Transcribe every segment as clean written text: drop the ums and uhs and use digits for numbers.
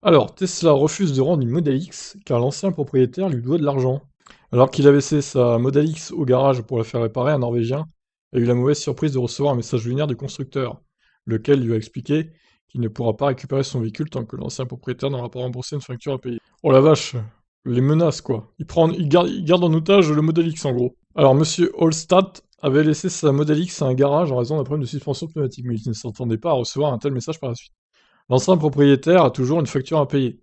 Alors, Tesla refuse de rendre une Model X car l'ancien propriétaire lui doit de l'argent. Alors qu'il avait laissé sa Model X au garage pour la faire réparer, un Norvégien a eu la mauvaise surprise de recevoir un message lunaire du constructeur, lequel lui a expliqué qu'il ne pourra pas récupérer son véhicule tant que l'ancien propriétaire n'aura pas remboursé une facture à payer. Oh la vache, les menaces quoi. Il garde en otage le Model X en gros. Alors, monsieur Holstadt avait laissé sa Model X à un garage en raison d'un problème de suspension pneumatique, mais il ne s'attendait pas à recevoir un tel message par la suite. L'ancien propriétaire a toujours une facture à payer.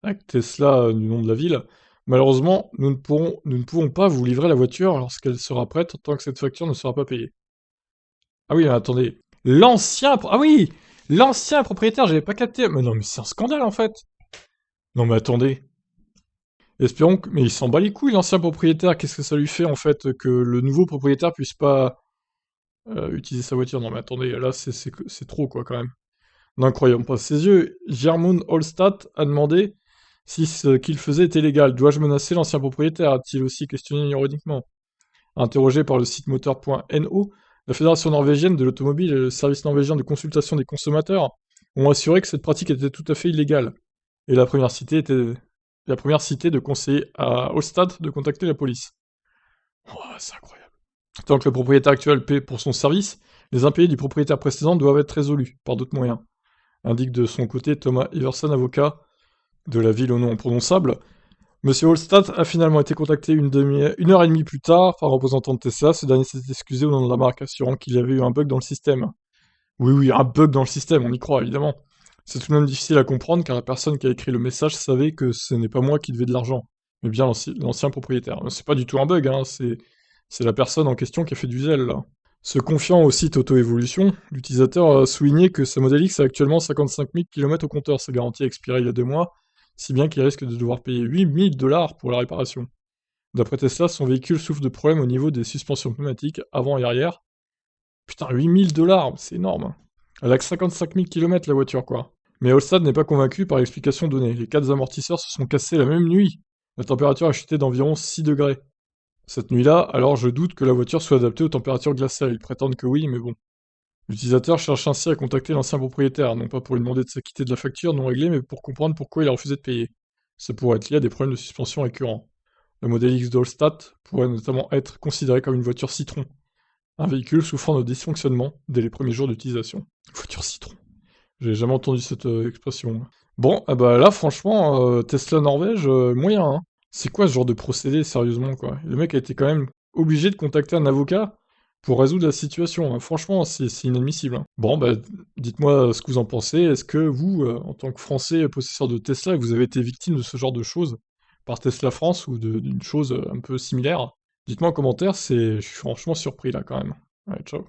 Avec Tesla du nom de la ville, malheureusement, nous ne pouvons pas vous livrer la voiture lorsqu'elle sera prête tant que cette facture ne sera pas payée. Ah oui, mais attendez. Ah oui, l'ancien propriétaire, j'avais pas capté. Mais non, mais c'est un scandale en fait. Non mais attendez. Espérons que... Mais il s'en bat les couilles, l'ancien propriétaire. Qu'est-ce que ça lui fait en fait que le nouveau propriétaire puisse pas utiliser sa voiture? Non mais attendez, là c'est trop quoi quand même. N'en croyons pas ses yeux, Gjermund Holstadt a demandé si ce qu'il faisait était légal. Dois-je menacer l'ancien propriétaire a-t-il aussi questionné ironiquement. Interrogé par le site moteur.no, la Fédération norvégienne de l'automobile et le service norvégien de consultation des consommateurs ont assuré que cette pratique était tout à fait illégale. Et la première citée de conseiller à Holstadt de contacter la police. Oh, c'est incroyable. Tant que le propriétaire actuel paie pour son service, les impayés du propriétaire précédent doivent être résolus par d'autres moyens, indique de son côté Thomas Iverson, avocat de la ville au nom imprononçable. Monsieur Holstadt a finalement été contacté une heure et demie plus tard par un représentant de Tesla. Ce dernier s'est excusé au nom de la marque, assurant qu'il y avait eu un bug dans le système. Oui, oui, un bug dans le système, on y croit, évidemment. C'est tout de même difficile à comprendre car la personne qui a écrit le message savait que ce n'est pas moi qui devais de l'argent, mais bien l'ancien propriétaire. C'est pas du tout un bug, hein, c'est la personne en question qui a fait du zèle, là. Se confiant au site Auto-Évolution, l'utilisateur a souligné que sa Model X a actuellement 55 000 km au compteur. Sa garantie a expiré il y a 2 mois, si bien qu'il risque de devoir payer 8 000 dollars pour la réparation. D'après Tesla, son véhicule souffre de problèmes au niveau des suspensions pneumatiques avant et arrière. Putain, 8 000 dollars, c'est énorme. Elle a que 55 000 km la voiture, quoi. Mais Holstad n'est pas convaincu par l'explication donnée. Les 4 amortisseurs se sont cassés la même nuit. La température a chuté d'environ 6 degrés. Cette nuit-là, alors je doute que la voiture soit adaptée aux températures glaciales. Ils prétendent que oui, mais bon. L'utilisateur cherche ainsi à contacter l'ancien propriétaire, non pas pour lui demander de s'acquitter de la facture non réglée, mais pour comprendre pourquoi il a refusé de payer. Ça pourrait être lié à des problèmes de suspension récurrents. Le modèle X d'Allstat pourrait notamment être considéré comme une voiture citron, un véhicule souffrant de dysfonctionnement dès les premiers jours d'utilisation. Voiture citron. J'ai jamais entendu cette expression. Bon, ah bah là, franchement, Tesla Norvège, moyen, hein. C'est quoi ce genre de procédé, sérieusement, quoi? Le mec a été quand même obligé de contacter un avocat pour résoudre la situation, hein. Franchement, c'est inadmissible, hein. Bon, bah, dites-moi ce que vous en pensez. Est-ce que vous, en tant que Français possesseur de Tesla, vous avez été victime de ce genre de choses par Tesla France ou d'une chose un peu similaire? Dites-moi en commentaire, je suis franchement surpris là quand même. Ouais, ciao.